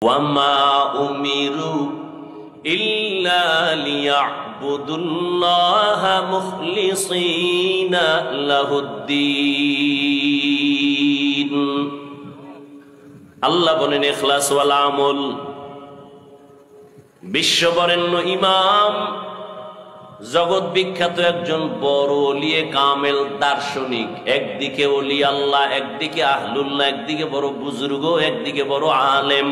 وما أمروا إلا ليعبدوا الله مخلصين له الدين আল্লাহ বলেন ইখলাস ওয়াল আমল। বিশ্ববরেণ্য ইমাম, জগৎ বিখ্যাত একজন বড় ওলিয়ে কামেল দার্শনিক, একদিকে ওলি আল্লাহ, একদিকে আহলুল্লাহ, একদিকে বড় বুজুর্গ, একদিকে বড় আলেম,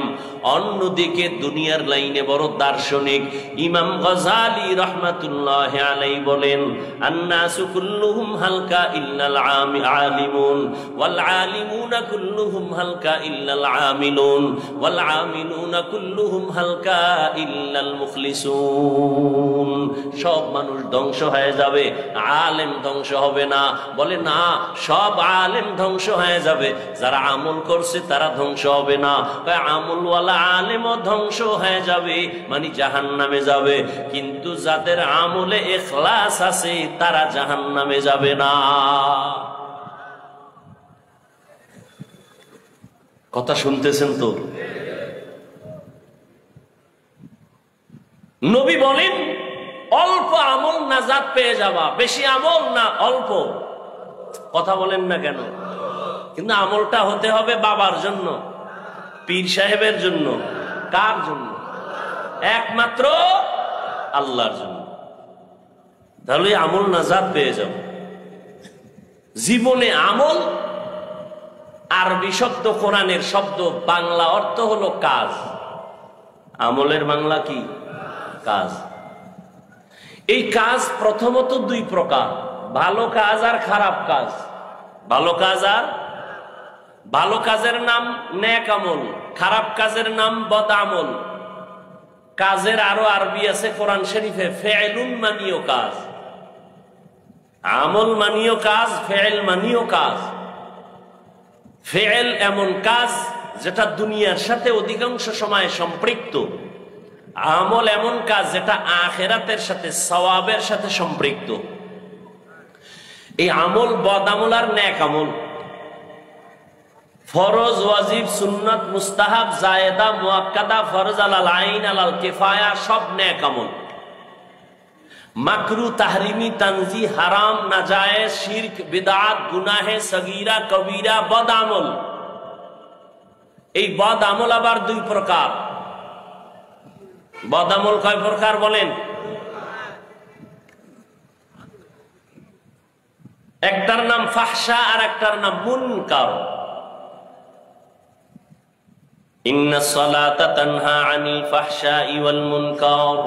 অন্যদিকে দুনিয়ার লাইনে বড় দার্শনিক ইমাম গজালি রাহমাতুল্লাহ আলাইহি বলেন, আন্নাসু কুল্লুহুম হালকা ইল্লাল আলিমুন ওয়াল আলিমুনা কুল্লুহুম হালকা ইল্লাল আমিলুন ওয়াল আমিলুনা কুল্লুহুম হালকা ইল্লাল মুখলিসুন। সব মানুষ ধ্বংস হয়ে যাবে, আলেম ধ্বংস হবে না। বলে না, সব আলেম ধ্বংস হয়ে যাবে, যারা আমল করছে তারা ধ্বংস হবে না। আমলওয়ালা আলেমও ধ্বংস হয়ে যাবে, মানে জাহান্নামে যাবে, কিন্তু যাদের আমলে ইখলাস আছে তারা জাহান্নামে যাবে না। কথা শুনতেছেন তো? নবী বলেন অল্প আমল নাজাত পেয়ে যাবা, বেশি আমল না, অল্প। কথা বলেন না কেন? কিন্তু আমলটা হতে হবে বাবার জন্য, পীর সাহেবের জন্য। কার জন্য? একমাত্র আল্লাহর জন্য। তাহলে আমল নাজাত পেয়ে যাব। জীবনে আমল আরবি শব্দ, কোরআনের শব্দ, বাংলা অর্থ হলো কাজ। আমলের বাংলা কি? কাজ। এই কাজ প্রথমত দুই প্রকার, ভালো কাজ আর খারাপ কাজ। ভালো কাজ আর ভালো কাজের নাম নেক আমল, খারাপ কাজের নাম বদ আমল। কাজের আরো আরবি আছে কোরআন শরীফে, ফেইলুন মানিও কাজ, আমল মানিও কাজ, ফেইল মানিও কাজ। ফেইল এমন কাজ যেটা দুনিয়ার সাথে অধিকাংশ সময় সম্পৃক্ত, আমল এমন কাজ যেটা আখিরাতের সাথে, সওয়াবের সাথে সম্পৃক্ত। এই আমল বদ আমল আর নেক আমল, ফরজ, ওয়াজিব, সুন্নাত, মুস্তাহাব, জায়েদা, মুআক্কাদা, ফরজ আলাল আইন, আলাল কিফায়া, সব নেক আমল। মাকরু, তাহরিমি, তানজি, হারাম, নাজায়েজ, শিরক, বিদআত, গুনাহে সগীরা, কবীরা, বদ আমল। এই বদ আমল আবার দুই প্রকার। বদ আমল কয় প্রকার বলেন? একটার নাম ফাহশা আর একটার নাম মুনকার। ইন্নাস সালাতা তানহা আনিল ফাহশাই ওয়াল মুনকার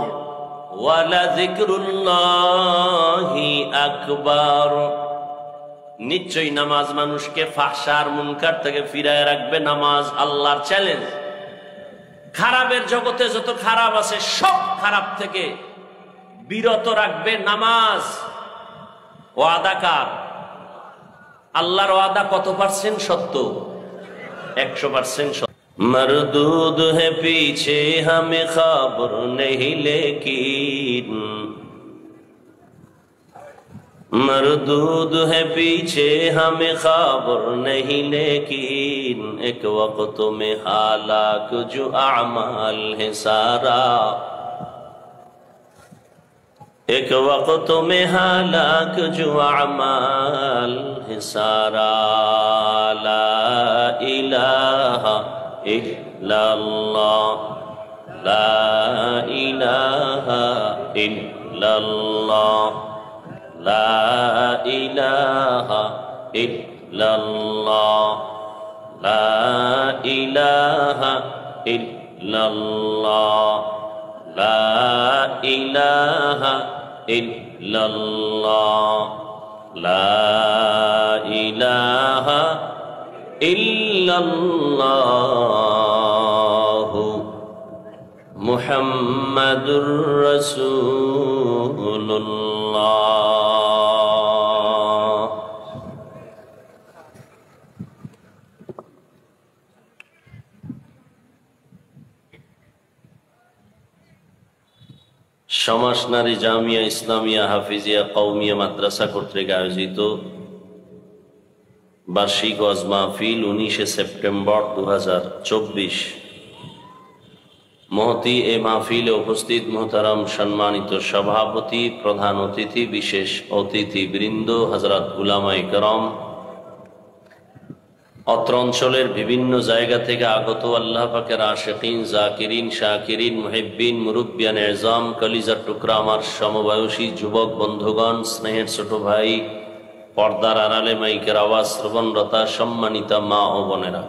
ওয়া লাযিকরুল্লাহি আকবার। নিশ্চয়ই নামাজ মানুষকে ফাহশা আর মুনকার থেকে ফিরায় রাখবে। নামাজ আল্লাহর চ্যালেঞ্জ। খারাপের জগতে যত খারাপ আছে সব খারাপ থেকে বিরত রাখবে নামাজ। ওয়াদা কার? আল্লাহর ওয়াদা কত পার্সেন্ট সত্য? 100% সত্য। মরদুদ হে পিছে হামে খবর নেহি লেকিন, मरदूद है पीछे हमें खबर नहीं लेकिन, एक वक्त में हालाक जो अमाल है सारा, एक वक्त में हालाक जो अमाल है सारा। ला इलाहा इल्लल्लाह, ला इलाहा इल्लल्लाह, লা ইলাহা ইল্লাল্লাহ, লা ইলাহা ইল্লাল্লাহ, লা ইলাহা ইল্লাল্লাহ, লা ইলাহা ইল্লাল্লাহ, মুহাম্মাদুর রাসূলুল্লাহ। সমাজ নারী জামিয়া ইসলামিয়া হাফিজিয়া কওমিয়া মাদ্রাসা কর্তৃক আয়োজিত বার্ষিক ওয়াজ মাহফিল 19 সেপ্টেম্বর 2024 মহতি এ মাহফিলে উপস্থিত মোহতারাম সম্মানিত সভাপতি, প্রধান অতিথি, বিশেষ অতিথি বৃন্দ, হযরত উলামায়ে কেরাম, অত্র অঞ্চলের বিভিন্ন জায়গা থেকে আগত আল্লাহ পাকের আশিকিন, জাকিরিন, শাকিরিন, মুহিব্বিন, মুরব্বিয়ান এজাম, কলিজার টুকরা আমার সমবয়সী যুবক বন্ধুগণ, স্নেহের ছোট ভাই, পর্দার আড়ালে মাইকের আওয়াজ শ্রবণরতা সম্মানিতা মা ও বোনেরা,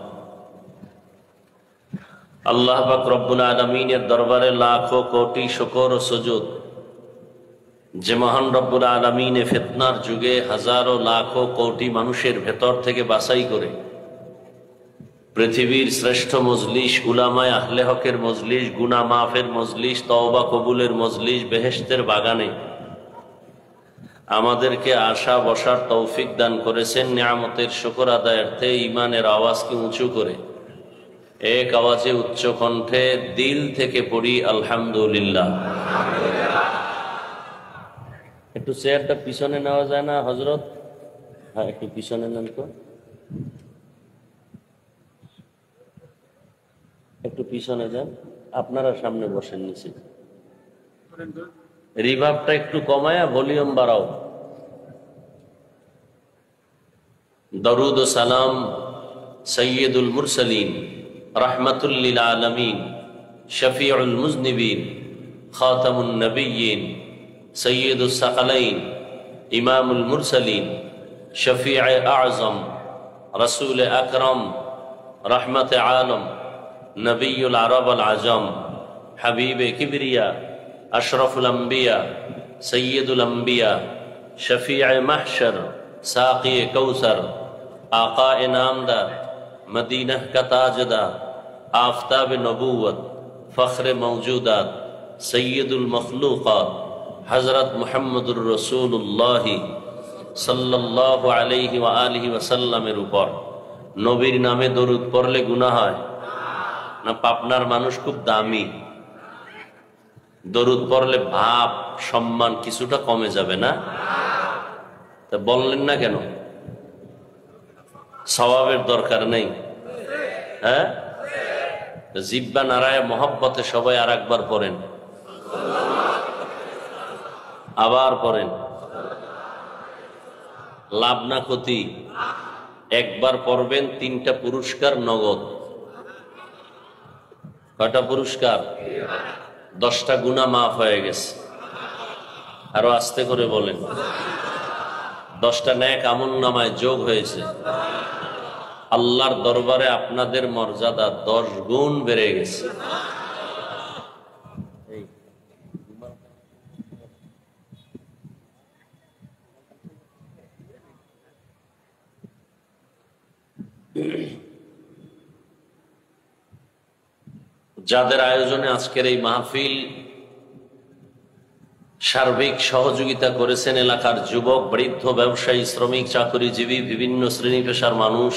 আল্লাহ পাক রব্বুল আলামিনের দরবারে লাখো কোটি শুকর ও সুজুদ যে মহান রব্বুল আলামিনে ফিতনার যুগে হাজারো লাখো কোটি মানুষের ভেতর থেকে বাছাই করে পৃথিবীর শ্রেষ্ঠ মজলিস, উলামায়ে আহলে হকের মজলিস, গুনাহ মাফের মজলিস, তওবা কবুলের মজলিস, বেহেশতের বাগানে আমাদেরকে আসা বসার তৌফিক দান করেছেন। নিয়ামতের শুকর আদায়ার্থে ঈমানের আওয়াজকে উঁচু করে এক আওয়াজে উচ্চ কণ্ঠে দিল থেকে পড়ি আলহামদুলিল্লাহ। একটু চেয়ারটা পিছনে নেওয়া যায় না হযরত? হ্যাঁ, একটু পিছনে নেন তো, একটু পিছনে যান। আপনারা সামনে বসেন, নিচে রিভার্বটা একটু কমায়া ভলিউম বাড়াও। দরুদ ও সালাম সৈয়দুল মুরসালিন, রাহমাতুল লিল আলামিন, শফিউল মুজনিবিন, খাতামুন নবিয়্যিন, সৈয়দুস সাকালাইন, ইমামুল মুরসালিন, শফিউ আযম, রাসূল আকরাম, রহমতে আলম, নবিয়ুল আরব আল আজম, হাবিবে কিবরিয়া, আশরাফুল আম্বিয়া, সৈয়দুল আম্বিয়া, শফিউ মাহশর, সাকি কৌসর, आका नामदार, मदीना का ताजदार, आफताब नबूवत, फ़ख्र मौजूदात, सैयदुल मखलूक़ात, हज़रत मुहम्मदुर रसूलुल्लाह सल्लल्लाहु अलैहि व आलिहि वसल्लमेर ऊपर नबीर नामे दरूद पढ़ले गुनाह হয় না? পাবনার মানুষ খুব দামি, দরুদ পড়লে ভাব সম্মান কিছুটা কমে যাবে না? তা বললেন না কেন? সওয়াবের দরকার নেই? হ্যাঁ, জিব্বা নারায় মহব্বতে সবাই আর একবার পড়েন, আবার পড়েন। লাভ না ক্ষতি? একবার পড়বেন, 3টা পুরস্কার নগদ। কয়টা পুরস্কার? 10টা গুনাহ মাফ হয়ে গেছে। আরো আস্তে করে বলেন। 10টা নেক আমলনামায় যোগ হয়েছে। আল্লাহর দরবারে আপনাদের মর্যাদা 10 গুণ বেড়ে গেছে। যাদের আয়োজনে আজকের এই মাহফিল সার্বিক সহযোগিতা করেছেন এলাকার যুবক, বৃদ্ধ, ব্যবসায়ী, শ্রমিক, চাকরিজীবী, বিভিন্ন শ্রেণী পেশার মানুষ,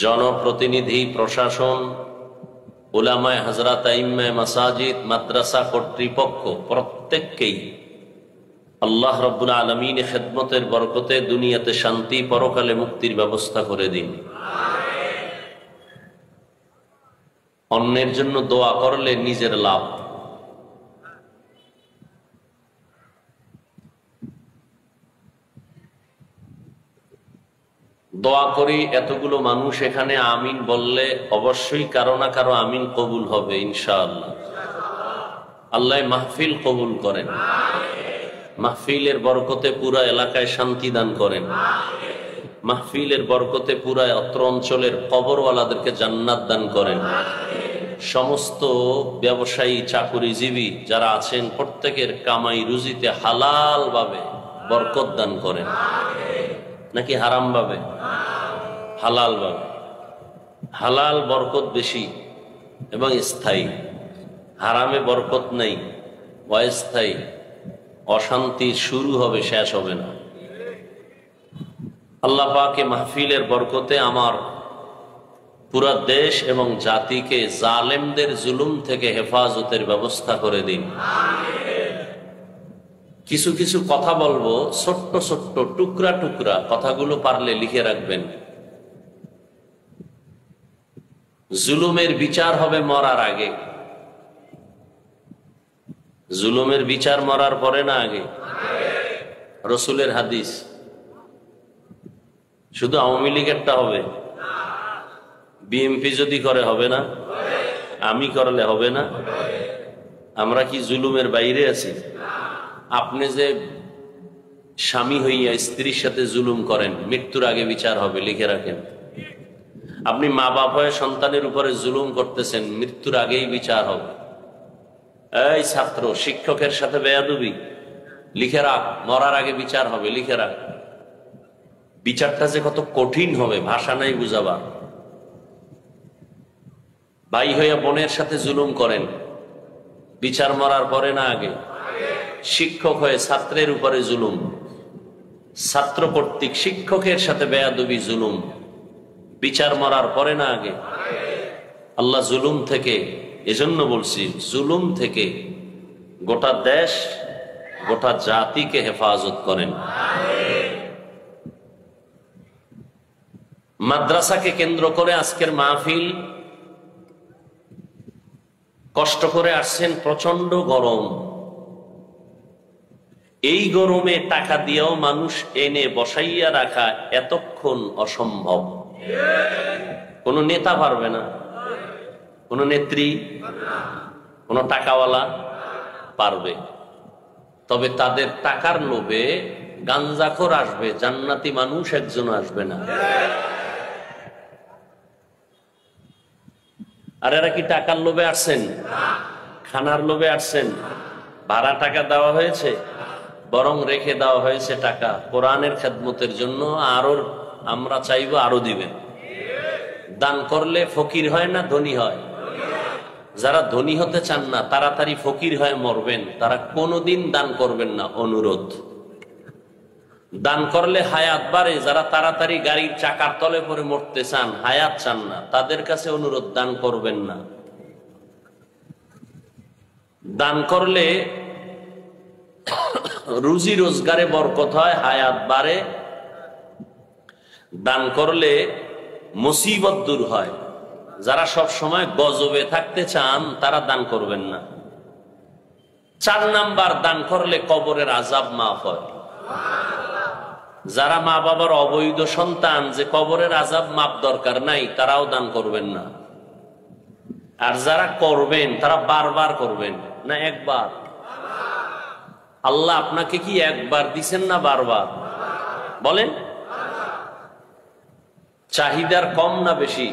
জনপ্রতিনিধি, প্রশাসন, উলামায়ে হযরত, আইম্মায়ে মাসাজিদ, মাদ্রাসা কর্তৃপক্ষ, প্রত্যেককেই আল্লাহ রাব্বুল আলামিনের খেদমতের বরকতে দুনিয়াতে শান্তি, পরকালে মুক্তির ব্যবস্থা করে দিন। অন্যের জন্য দোয়া করলে নিজের লাভ। দোয়া করি এতগুলো মানুষ এখানে আমিন বললে অবশ্যই কারো না কারো আমিন কবুল হবে ইনশাআল্লাহ। আল্লাহ মাহফিল কবুল করেন, মাহফিলের বরকতে পুরা এলাকায় শান্তি দান করেন, মাহফিলের বরকতে পুরা অত্র অঞ্চলের কবরওয়ালাদেরকে জান্নাত দান করেন। সমস্ত ব্যবসায়ী, চাকুরিজীবী যারা আছেন প্রত্যেকের কামাই রুজিতে হালাল ভাবে বরকত দান করেন। নাকি হারাম ভাবে? হালাল ভাবে। হালাল বরকত বেশি এবং স্থায়ী। হারামে বরকত নেই, অস্থায়ী, অশান্তি শুরু হবে, শেষ হবে না। আল্লাহ পাকে মাহফিলের বরকতে আমার পুরা দেশ এবং জাতিকে জালেমদের জুলুম থেকে হেফাজতের ব্যবস্থা করে দিন। কিছু কিছু কথা বলবো, ছোট্ট ছোট্ট টুকরা টুকরা কথাগুলো পারলে লিখে রাখবেন। জুলুমের বিচার হবে মরার আগে। জুলুমের বিচার মরার পরে না আগে? রসুলের হাদিস। শুধু আওয়ামী লীগেরটা হবে? বিএনপি যদি করে হবে না? আমি করলে হবে না? আমরা কি জুলুমের বাইরে আছি? আপনি যে স্বামী হইয়া স্ত্রীর সাথে জুলুম করেন, মৃত্যুর আগে বিচার হবে, লিখে রাখেন। আপনি মা বাপ হয়ে সন্তানের উপরে জুলুম করতেছেন, মৃত্যুর আগেই বিচার হবে। এই ছাত্র, শিক্ষকের সাথে বেয়াদবি, লিখে রাখ, মরার আগে বিচার হবে, লিখে রাখ। বিচারটা যে কত কঠিন হবে ভাষা নাই বুঝাবার। ভাই হইয়া বোনের সাথে জুলুম করেন, বিচার মরার পরে না আগে? শিক্ষক হয়ে ছাত্রের উপরে জুলুম, ছাত্র কর্তৃক শিক্ষকের সাথে বেয়াদবি, জুলুম, বিচার মরার পরে না আগে? আল্লাহ জুলুম থেকে, এজন্য বলছি, জুলুম থেকে গোটা দেশ, গোটা জাতিকে হেফাজত করেন। মাদ্রাসাকে কেন্দ্র করে আজকের মাহফিল। কষ্ট করে আসছেন, প্রচন্ড গরম। এই গরমে টাকা দিয়েও মানুষ এনে বসাইয়া রাখা এতক্ষণ অসম্ভব। কোন নেতা পারবে না, কোন নেত্রী, কোন টাকাওয়ালা পারবে। তবে তাদের টাকার লোভে গাঞ্জাখোর আসবে, জান্নাতি মানুষ একজন আসবে না। আর এরা কি টাকার লোভে আসছেন? খানার লোভে আসছেন? ভাড়া টাকা দেওয়া হয়েছে? বরং রেখে দেওয়া হয়েছে টাকা কোরআনের খেদমতের জন্য। আরো আমরা চাইবো আরো দিবেন। দান করলে ফকির হয় না ধনী হয়? যারা ধনী হতে চান না, তাড়াতাড়ি ফকির হয়ে মরবেন, তারা কোনোদিন দান করবেন না। অনুরোধ, দান করলে হায়াত বাড়ে। যারা তাড়াতাড়ি গাড়ির চাকার তলে পরে মরতে চান, হায়াত চান না, তাদের কাছে অনুরোধ, দান করবেন না। দান করলে রুজি রোজগারে বরকত হয়, হায়াত বাড়ে। দান করলে মুসিবত দূর হয়। যারা সব সময় গজবে থাকতে চান, তারা দান করবেন না। 4 নাম্বার, দান করলে কবরের আযাব মাফ হয়। যারা মা বাবার অবৈধ সন্তান, যে কবরের আযাব মাপ দরকার নাই, তারাও দান করবেন না। আর যারা করবেন, তারা বারবার করবেন না, একবার। আল্লাহ আপনাকে কি একবার দিছেন না বারবার? বলেন, চাহিদার কম না বেশি?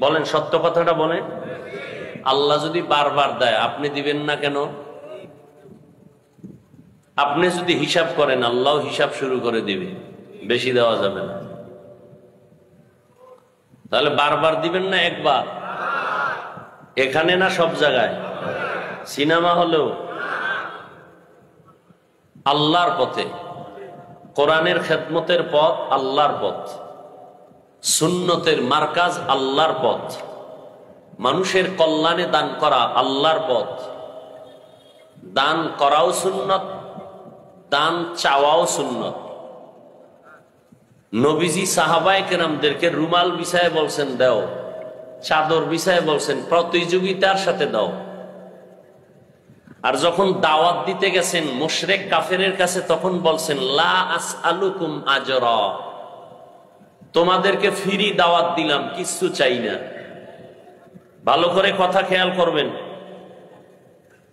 বলেন, সত্য কথাটা বলেন। আল্লাহ যদি বারবার দেয়, আপনি দিবেন না কেন? আপনি যদি হিসাব করেন, আল্লাহ হিসাব শুরু করে দিবে, বেশি দেওয়া যাবে না। তাহলে বারবার দিবেন না একবার? এখানে না সব জায়গায়? সিনেমা হলেও? আল্লাহর পথে, কোরআনের খেদমতের পথ আল্লাহর পথ, সুন্নতের মার্কাজ আল্লাহর পথ, মানুষের কল্যাণে দান করা আল্লাহর পথ। দান করাও সুন্নত, দান চাওয়াও সুন্নত। নবীজি সাহাবায়ে কেরামদেরকে রুমাল বিছায় বলছেন দাও, চাদর বিছায় বলছেন প্রতিযোগিতার সাথে দাও। আর যখন দাওয়াত দিতে গেছেন মুশরিক কাফেরের কাছে, তখন বলছেন লা আসআলুকুম আজরা, তোমাদেরকে ফ্রি দাওয়াত দিলাম, কিছু চাই না। ভালো করে কথা খেয়াল করবেন।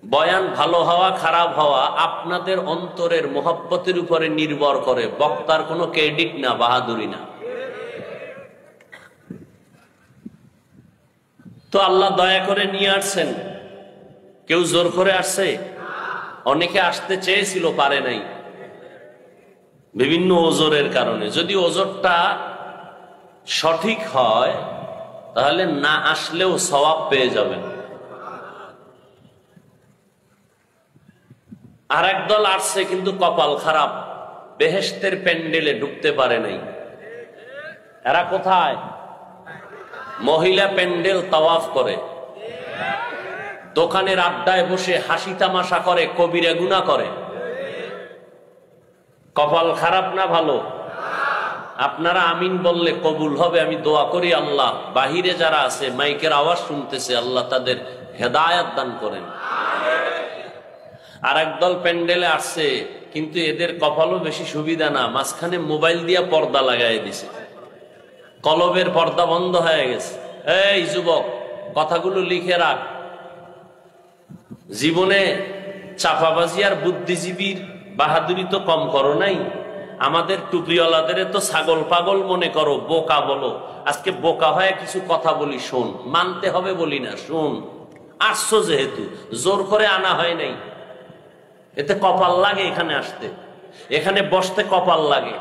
বয়ান ভালো হওয়া খারাপ হওয়া আপনাদের অন্তরের মহব্বতের উপরে নির্ভর করে, বক্তার কোনো ক্রেডিট না, বাহাদুরি না। তো আল্লাহ দয়া করে নিয়ে আসছেন। কেউ জোর করে আসছে? অনেকে আসতে চেয়েছিল, পারে নাই, বিভিন্ন ওজরের কারণে। যদি ওজরটা সঠিক হয়, তাহলে না আসলেও সওয়াব পেয়ে যাবেন। আর একদল আসছে, কিন্তু কপাল খারাপ, বেহেশতের প্যান্ডেলে ঢুকতে পারে নাই। এরা কোথায়? মহিলা প্যান্ডেল তাওয়াফ করে, দোকানের আড্ডায় বসে হাসি তামাশা করে, কবিরা গুনাহ করে। কপাল খারাপ না ভালো? আপনারা আমিন বললে কবুল হবে। আমি দোয়া করি, আল্লাহ বাহিরে যারা আছে, মাইকের আওয়াজ শুনতেছে, আল্লাহ তাদের হেদায়েত দান করেন। আর একদল প্যান্ডেলে আসছে, কিন্তু এদের কপালও বেশি সুবিধা না, মাঝখানে মোবাইল দিয়া পর্দা লাগাই দিছে, কলবের পর্দা বন্ধ হয়ে গেছে। এই যুবক, কথাগুলো লিখে রাখ। জীবনে চাপাবাজি আর বুদ্ধিজীবীর বাহাদুরি তো কম করো নাই। আমাদের টুপিওয়ালাদের তো ছাগল পাগল মনে করো, বোকা বলো। আজকে বোকা হয়ে কিছু কথা বলি, শোন। মানতে হবে বলি না, শোন। আসছো যেহেতু, জোর করে আনা হয় নাই। এতে কপাল লাগে এখানে আসতে, এখানে বসতে কপাল লাগে।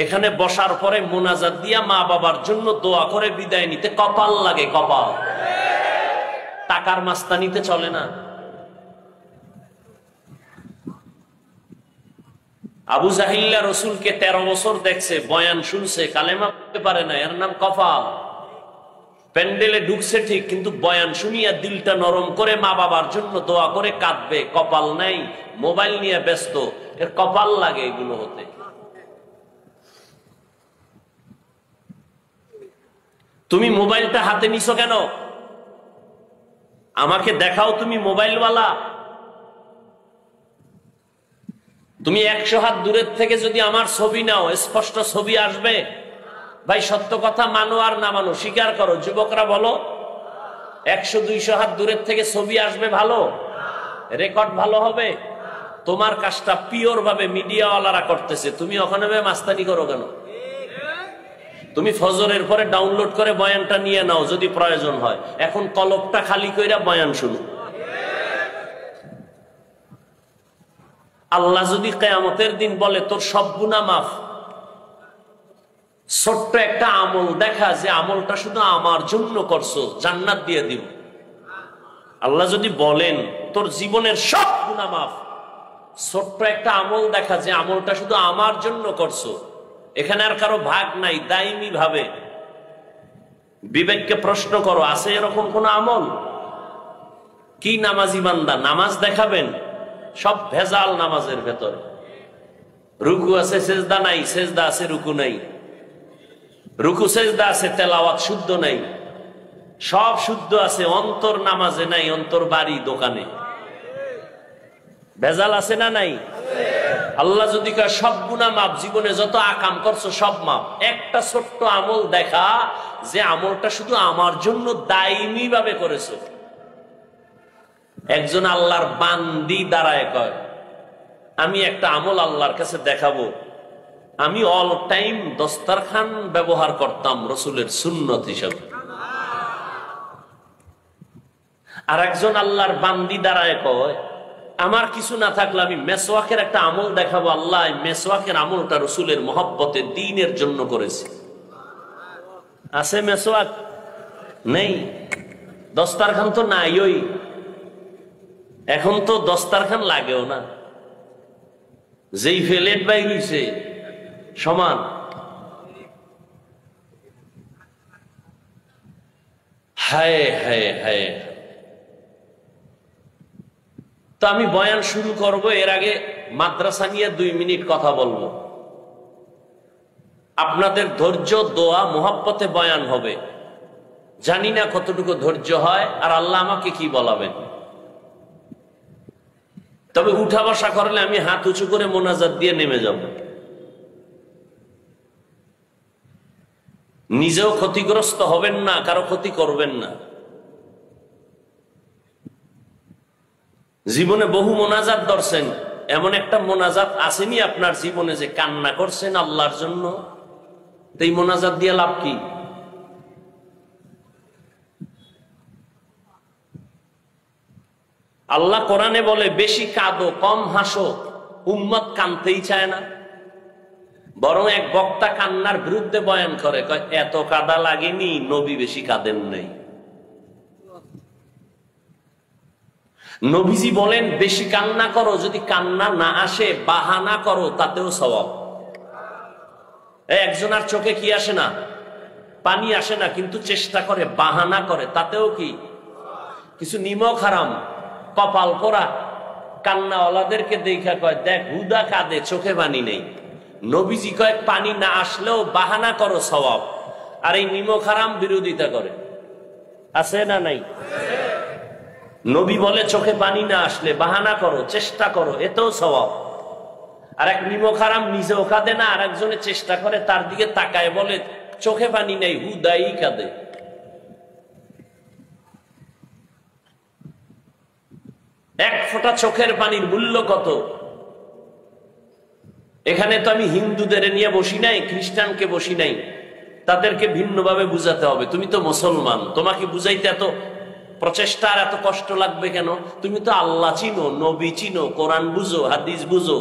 এখানে বসার পরে মোনাজাত দিয়া মা বাবার জন্য দোয়া করে বিদায় নিতে কপাল লাগে, কপাল। টাকার মাস্তানিতে চলে না। আবু জাহিল্লা রসুলকে 13 বছর দেখছে, বয়ান শুনছে, কালেমা পড়তে পারে না, এর নাম কপাল। প্যান্ডেলে ঢুকছে ঠিক, কিন্তু বয়ান শুনিয়া দিলটা নরম করে মা বাবার জন্য দোয়া করে কাঁদবে, কপাল নাই। মোবাইল নিয়ে ব্যস্ত, এর কপাল লাগে এগুলো হতে। তুমি মোবাইলটা হাতে নিছো কেন? আমাকে দেখাও তুমি মোবাইলওয়ালা। তুমি 100 হাত দূরের থেকে যদি আমার ছবি নাও, স্পষ্ট ছবি আসবে? ভাই সত্য কথা মানো আর না মানো, স্বীকার করো। যুবকরা বলো, 100-200 হাত দূরের থেকে ছবি আসবে ভালো? রেকর্ড ভালো হবে? তোমার কাজটা পিওর ভাবে মিডিয়াওয়ালারা করতেছে, তুমি ওখানে মাস্তানি করো কেন? তুমি ফজরের পরে ডাউনলোড করে বয়ানটা নিয়ে নাও যদি প্রয়োজন হয়। এখন কলবটা খালি কইরা বয়ান শুনো। আল্লাহ যদি কিয়ামতের দিন বলে তোর সব গুনাহ মাফ, ছোট্ট একটা আমল দেখা যে আমলটা শুধু আমার জন্য করছো, জান্নাত দিয়ে দিব। আল্লাহ যদি বলেন তোর জীবনের সব গুনাহ মাফ, ছোট্ট একটা আমল দেখা যে আমলটা শুধু আমার জন্য করছো, এখানে আর কারো ভাগ নাই, দাইমি ভাবে। বিবেককে প্রশ্ন করো, আছে এরকম কোন আমল? কি নামাজি বান্দা নামাজ দেখাবেন? সব ভেজাল নামাজের ভেতরে। রুকু আছে, সেজদা নাই, সেজদা আছে, রুকু নাই। রুকু সেজদা আছে, তেলাওয়াত শুদ্ধ নাই। সব শুদ্ধ আছে, অন্তর নামাজে নাই, অন্তর বাড়ি দোকানে। ভেজাল আছে না নাই? আল্লাহ যদি কয় সব গুনাহ মাপ, জীবনে যত আকাম করছো সব মাপ, একটা ছোট্ট আমল দেখা যে আমলটা শুধু আমার জন্য দায়ী ভাবে করেছো। একজন আল্লাহর বান্দি দাঁড়ায় কয়, আমি একটা আমল আল্লাহর কাছে দেখাবো, আমি অল টাইম দস্তরখান ব্যবহার করতাম রসুলের সুন্নত হিসাবে। আর একজন আল্লাহর বান্দি দাঁড়ায় কয়, আমার কিছু না থাকলে আমি মেসওয়াকের একটা আমল দেখাবো, আল্লাহ মেসওয়াকের আমলটা রসুলের মহব্বতে দ্বীনের জন্য করেছে। আছে মেসওয়াক? নেই। দস্তরখান তো নাই। ওই এখন তো দস্তরখান লাগেও না, যেই ফেলেট বাই রইছে সমান। হায় হায় হায়। তো আমি বয়ান শুরু করব, এর আগে মাদ্রাসা নিয়ে 2 মিনিট কথা বলবো। আপনাদের ধৈর্য, দোয়া, মোহাব্বতে বয়ান হবে। জানি না কতটুকু ধৈর্য হয় আর আল্লাহ আমাকে কি বলাবেন। তবে উঠা বসা করলে আমি হাত উঁচু করে মোনাজাত দিয়ে নেমে যাব। নিজেও ক্ষতিগ্রস্ত হবেন না, কারো ক্ষতি করবেন না। জীবনে বহু মোনাজাত ধরছেন, এমন একটা মোনাজাত আসেনি আপনার জীবনে যে কান্না করছেন আল্লাহর জন্য? এই মোনাজাত দিয়ে লাভ কি? আল্লাহ কোরআনে বলে বেশি কাঁদো কম হাসো। উম্মত কানতেই চায় না, বরং এক বক্তা কান্নার বিরুদ্ধে বয়ান করে, কয় এত কাদা লাগেনি, নবী বেশি কাঁদেন নাই। নবীজি বলেন বেশি কান্না করো, যদি কান্না না আসে বাহানা করো, তাতেও সওয়াব। একজনের চোখে কি আসে না? পানি আসে না, কিন্তু চেষ্টা করে, বাহানা করে, তাতেও কি? কিছু নিমক হারাম, কপাল পোড়া কান্নাওয়ালাদেরকে দেখা কয় দেখ হুদা কাঁদে, চোখে পানি নেই। নবীজি কয় পানি না আসলেও বাহানা করো, সওয়াব। আর এই নিমক হারাম বিরোধিতা করে। আছে না নাই? নবী বলে চোখে পানি না আসলে বাহানা করো, চেষ্টা করো, এতেও সওয়াব। আর এক নিমক হারাম নিজেও কাঁদে না, আর একজনে চেষ্টা করে তার দিকে তাকায় বলে চোখে পানি নেই, হুদাই কাঁদে। এক ফোঁটা চোখের পানির মূল্য কত? এখানে তো আমি হিন্দুদের নিয়ে বসি নাই, খ্রিস্টানকে বসি নাই, তাদেরকে ভিন্নভাবে বুঝাতে হবে। তুমি তো মুসলমান, তোমাকে বুঝাইতে এত প্রচেষ্টা আর এত কষ্ট লাগবে কেন? তুমি তো আল্লাহ চিনো, নবী চিনো, কোরআন বুঝো, হাদিস বুঝো,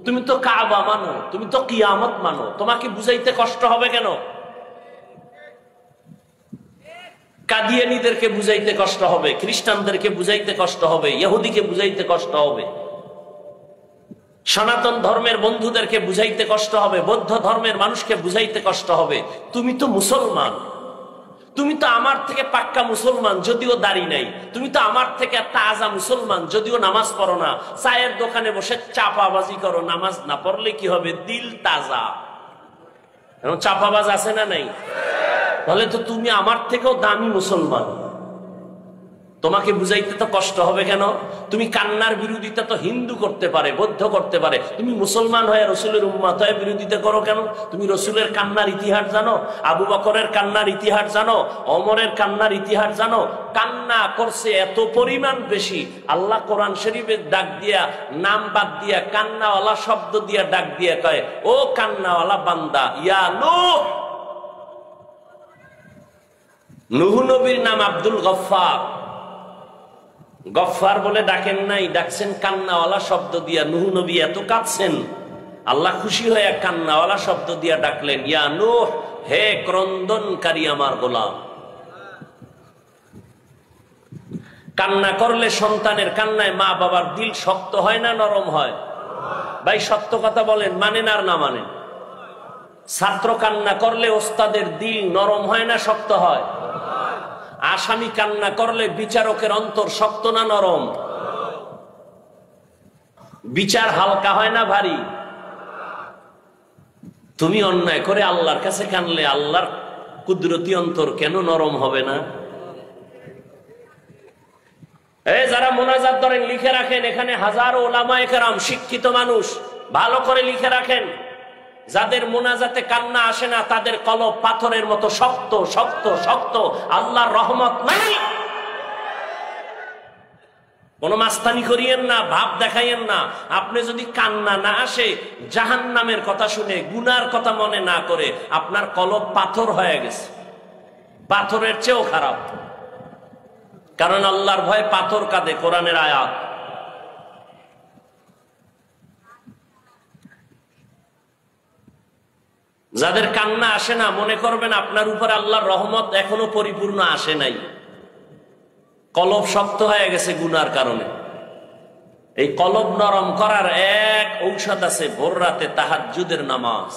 তুমি তো কাবা মানো, তুমি তো কিয়ামত মানো, তোমাকে বুঝাইতে কষ্ট হবে কেন? কাদিয়ানীদেরকে বুঝাইতে কষ্ট হবে, খ্রিস্টানদেরকে বুঝাইতে কষ্ট হবে, ইহুদিকে বুঝাইতে কষ্ট হবে, সনাতন ধর্মের বন্ধুদেরকে বুঝাইতে কষ্ট হবে, বৌদ্ধ ধর্মের মানুষকে বুঝাইতে কষ্ট হবে। তুমি তো মুসলমান, তুমি তো আমার থেকে পাক্কা মুসলমান যদিও দাড়ি নাই, তুমি তো আমার থেকে তাজা মুসলমান যদিও নামাজ পড়ো না, চায়ের দোকানে বসে চাপাবাজি করো, নামাজ না পড়লে কি হবে? দিল তাজা। চাপাবাজ আছে না নাই? তাহলে তো তুমি আমার থেকেও দামি মুসলমান, তোমাকে বুঝাইতে তো কষ্ট হবে কেন? তুমি কান্নার বিরোধিতা তো হিন্দু করতে পারে, বৌদ্ধ করতে পারে, তুমি মুসলমান হয়ে রসুলের উম্মত হয়ে বিরোধিতা করো কেন? তুমি রসুলের কান্নার ইতিহাস জানো? আবু বকরের কান্নার ইতিহাস জানো? ওমরের কান্নার ইতিহাস জানো? কান্না করছে এত পরিমাণ বেশি, আল্লাহ কোরআন শরীফের ডাক দিয়া, নাম বাদ দিয়া, কান্নাওয়ালা শব্দ দিয়া ডাক দিয়া কয়, ও কান্নাওয়ালা বান্দা, ইয়া নূহ। নূহ নবীর নাম আব্দুল গফফার, গফফার বলে ডাকেন নাই, ডাকছেন কান্নাওয়ালা শব্দ দিয়া। নূহ নবী এত কাঁদছেন, আল্লাহ খুশি হয়ে কান্নাওয়ালা শব্দ দিয়া ডাকলেন, ইয়া নূহ, হে ক্রন্দনকারী আমার গোলাম। কান্না করলে, সন্তানের কান্নায় মা বাবার দিল শক্ত হয় না নরম হয়? ভাই সত্য কথা বলেন, মানেন আর না মানেন? ছাত্র কান্না করলে ওস্তাদের দিল নরম হয় না শক্ত হয়? আসামি কান্না করলে বিচারকের অন্তর শক্ত না নরম? বিচার হালকা হয় না ভারী? তুমি অন্যায় করে আল্লাহর কাছে কানলে আল্লাহর কুদরতি অন্তর কেন নরম হবে না? যারা মোনাজাত ধরেন লিখে রাখেন, এখানে হাজারো ওলামায়ে কেরাম শিক্ষিত মানুষ, ভালো করে লিখে রাখেন, যাদের মোনাজাতে কান্না আসে না তাদের কলব পাথরের মতো শক্ত শক্ত শক্ত, আল্লাহর রহমত নাই। কোন মাস্তানি করিয়েন না, ভাব দেখাইয়েন না। আপনি যদি কান্না না আসে, জাহান্নামের কথা শুনে, গুনার কথা মনে না করে, আপনার কলব পাথর হয়ে গেছে, পাথরের চেয়েও খারাপ। কারণ আল্লাহর ভয়ে পাথর কাঁদে, কোরআনের আয়াত। যাদের কান্না আসে না, মনে করবেন আপনার উপর আল্লাহর রহমত এখনো পরিপূর্ণ আসে নাই, কলব শক্ত হয়ে গেছে গুনার কারণে। এই কলব নরম করার এক ঔষধ আছে, ভোর রাতে তাহাজ্জুদের নামাজ।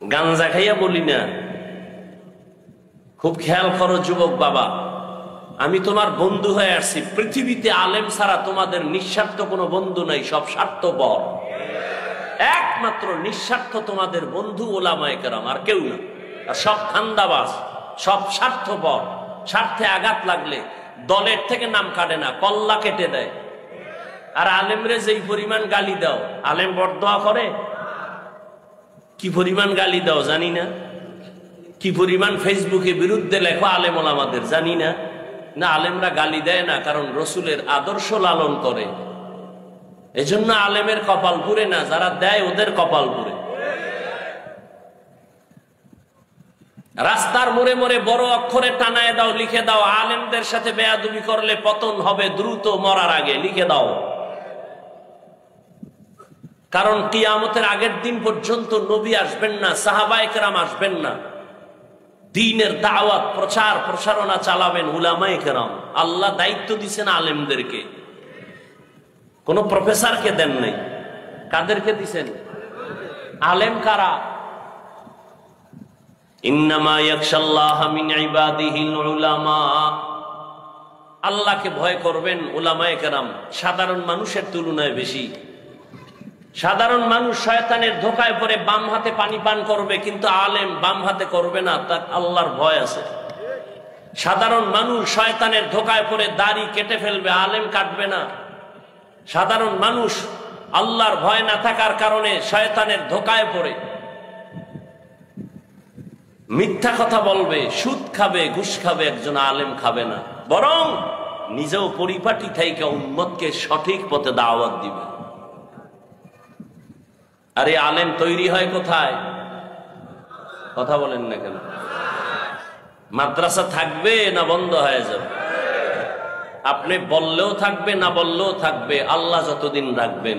গাঞ্জা খাইয়া বলি না, খুব খেয়াল করো যুবক বাবা, আমি তোমার বন্ধু হয়ে আসছি। পৃথিবীতে আলেম ছাড়া তোমাদের নিঃস্বার্থ কোনো বন্ধু নাই, সব স্বার্থপর। একমাত্র নিঃস্বার্থ তোমাদের বন্ধু ওলামায়ে কেরাম, আর কেউ না। আর সব ধান্দাবাজ, সব স্বার্থপর। স্বার্থে আঘাত লাগলে দলের থেকে নাম কাটে না, কল্লা কেটে দেয়। আর আলেমরে যেই পরিমাণ গালি দাও, আলেম বরদোয়া করে? কি পরিমাণ গালি দাও জানি না? কি পরিমাণ ফেসবুকে বিরুদ্ধে লেখো আলেম ওলামাদের জানি না? না, আলেমরা গালি দেয় না, কারণ রসুলের আদর্শ লালন করে। এজন্য আলেমের কপাল পুরে না, যারা দেয় ওদের কপাল পুরে। রাস্তার মোড়ে মোড়ে বড় অক্ষরে টানায় দাও, লিখে দাও, আলেমদের সাথে বেয়াদবি করলে পতন হবে দ্রুত, মরার আগে লিখে দাও। কারণ কিয়ামতের আগের দিন পর্যন্ত নবী আসবেন না, সাহাবায়ে কেরাম আসবেন না। দ্বীনের দাওয়াত, প্রচার প্রসারণা চালাবেন উলামায়ে কেরাম। আল্লাহ দায়িত্ব দিয়েছেন আলেমদেরকে, কোন প্রফেসরকে দেন নাই। কাদেরকে দিছেন? আলেম কারা? ইন্নামা ইয়াখশাল্লাহা মিন ইবাদিহিল উলামা। আল্লাহকে ভয় করবেন উলামায়ে কেরাম সাধারণ মানুষের তুলনায় বেশি। সাধারণ মানুষ শয়তানের ধোকায় পড়ে বাম হাতে পানি পান করবে, কিন্তু আলেম বাম হাতে করবে না, তার আল্লাহর ভয় আছে। সাধারণ মানুষ শয়তানের ধোকায় পড়ে দাড়ি কেটে ফেলবে, আলেম কাটবে না। সাধারণ মানুষ আল্লাহর ভয় না থাকার কারণে শয়তানের ধোকায় পড়ে মিথ্যা কথা বলবে, সুদ খাবে, ঘুষ খাবে, একজন আলেম খাবে না, বরং নিজেও পরিপাটি থেকে উম্মতকে সঠিক পথে দাওয়াত দিবে। আরে আলেম তৈরি হয় কোথায়? কথা বলেন না কেন? মাদ্রাসা থাকবে না বন্ধ হয়ে যাবে? আপনি বললেও থাকবে, না বললেও থাকবে, আল্লাহ যতদিন রাখবেন।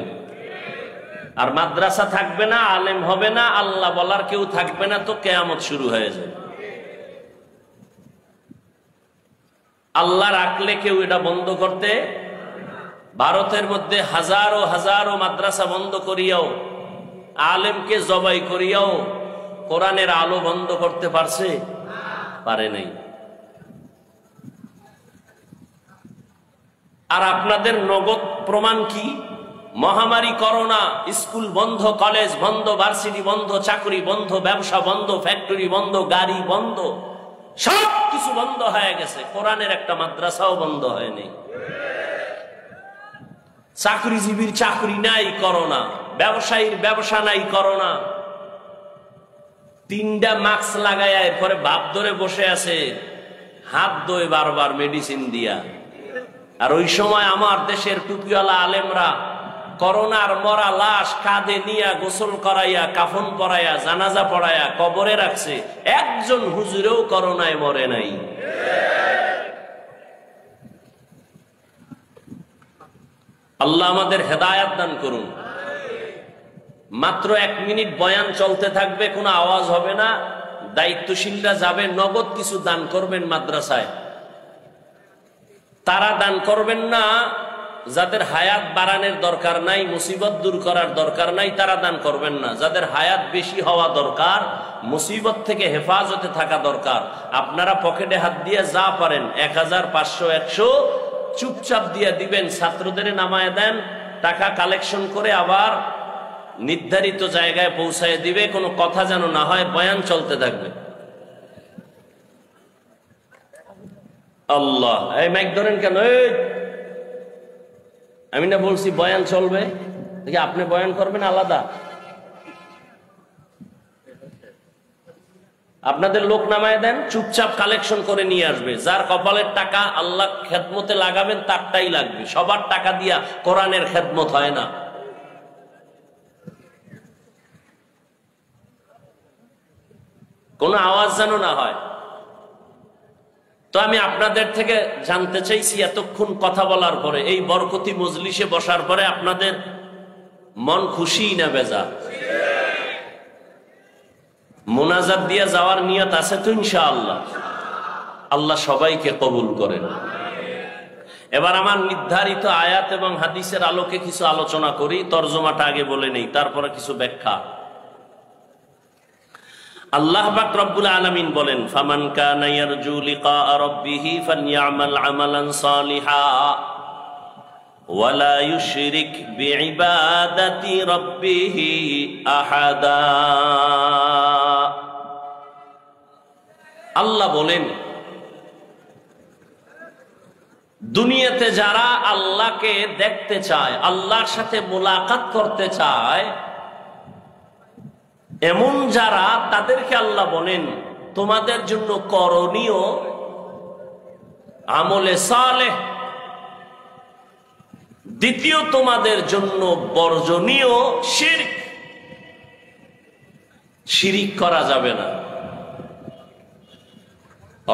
আর মাদ্রাসা থাকবে না, আলেম হবে না, আল্লাহ বলার কেউ থাকবে না, তো কিয়ামত শুরু হয়ে যাবে। আল্লাহ রাখলে কেউ এটা বন্ধ করতে, ভারতের মধ্যে হাজারো হাজারো মাদ্রাসা বন্ধ করিয়াও, আলেমকে জবাই করিয়াও কোরআনের আলো বন্ধ করতে পারছে? পারে নাই। আর আপনাদের নগদ প্রমাণ কি? মহামারী করোনা, স্কুল বন্ধ, কলেজ বন্ধ, ভার্সিটি বন্ধ, চাকরি বন্ধ, ব্যবসা বন্ধ, ফ্যাক্টরি বন্ধ, গাড়ি বন্ধ, সব কিছু বন্ধ হয়ে গেছে। কোরআনের একটা মাদ্রাসাও বন্ধ হয়নি। চাকরিজীবীর চাকরি নাই করোনা, ব্যবসায়ীর ব্যবসা নাই করোনা। 3টা মাস্ক লাগায় এরপরে ভাব ধরে বসে আছে, হাত ধোয় বারবার মেডিসিন দিয়া। আর ওই সময় আমার দেশের টুপিওয়ালা আলেমরা করোনার মরা লাশ কাঁধে নিয়া গোসল করাইয়া, কাফন পরাইয়া, জানাজা পড়াইয়া কবরে রাখছে। একজন হুজুরেও করোনায় মরে নাই। আল্লাহ আমাদের হেদায়াত দান করুন। মাত্র 1 মিনিট বয়ান চলতে থাকবে, কোনো আওয়াজ হবে না। দায়িত্বশীলরা যাবে, নগদ কিছু দান করবেন মাদ্রাসায়। তারা দান করবেন না যাদের হায়াত বাড়ানোর দরকার নাই, মুসিবত দূর করার দরকার নাই, তারা দান করবেন না। যাদের হায়াত বেশি হওয়া দরকার, মুসিবত থেকে হেফাজতে থাকা দরকার, আপনারা পকেটে হাত দিয়ে যা পারেন 1000, 500, 100 চুপচাপ দিয়ে দিবেন। ছাত্রদের নামায় দেন, টাকা কালেকশন করে আবার নির্ধারিত জায়গায় পৌঁছায় দিবে। কোনো কথা যেন না হয়, বয়ান চলতে থাকবে। আল্লাহ, এই মাইক ধরেন কেন? আমি না বলছি বয়ান চলবে, দেখি আপনি বয়ান করবেন আলাদা। আপনাদের লোক নামায় দেন, চুপচাপ কালেকশন করে নিয়ে আসবে। যার কপালের টাকা আল্লাহ খেদমতে লাগাবেন তারটাই লাগবে। সবার টাকা দিয়া কোরআনের খেদমত হয় না। কোনো আওয়াজ যেন না হয়। তো আমি আপনাদের থেকে জানতে চাইছি, এতক্ষণ কথা বলার পরে, এই বরকতি মজলিসে বসার পরে আপনাদের মন খুশি না বেজা? মোনাজাত দিয়ে যাওয়ার নিয়ত আছে তো ইনশাআল্লাহ? আল্লাহ সবাইকে কবুল করেন। এবার আমার নির্ধারিত আয়াত এবং হাদিসের আলোকে কিছু আলোচনা করি। তরজমাটা আগে বলে নেই, তারপরে কিছু ব্যাখ্যা। আল্লাহ পাক রব্বুল আলামিন বলেন, ফামান কানা ইয়ারজু লিকা রাব্বিহি ফালইআমাল আমালান সালিহা ওয়া লা ইউশরিক বিইবাদাতি রাব্বিহি আহাদা। আল্লাহ বলেন, দুনিয়াতে যারা আল্লাহকে দেখতে চায়, আল্লাহর সাথে মুলাকাত করতে চায়, এমন যারা, তাদেরকে আল্লাহ বলেন তোমাদের জন্য করণীয় আমলে সালেহ, দ্বিতীয় তোমাদের জন্য বর্জনীয় শিরক। শিরিক করা যাবে না।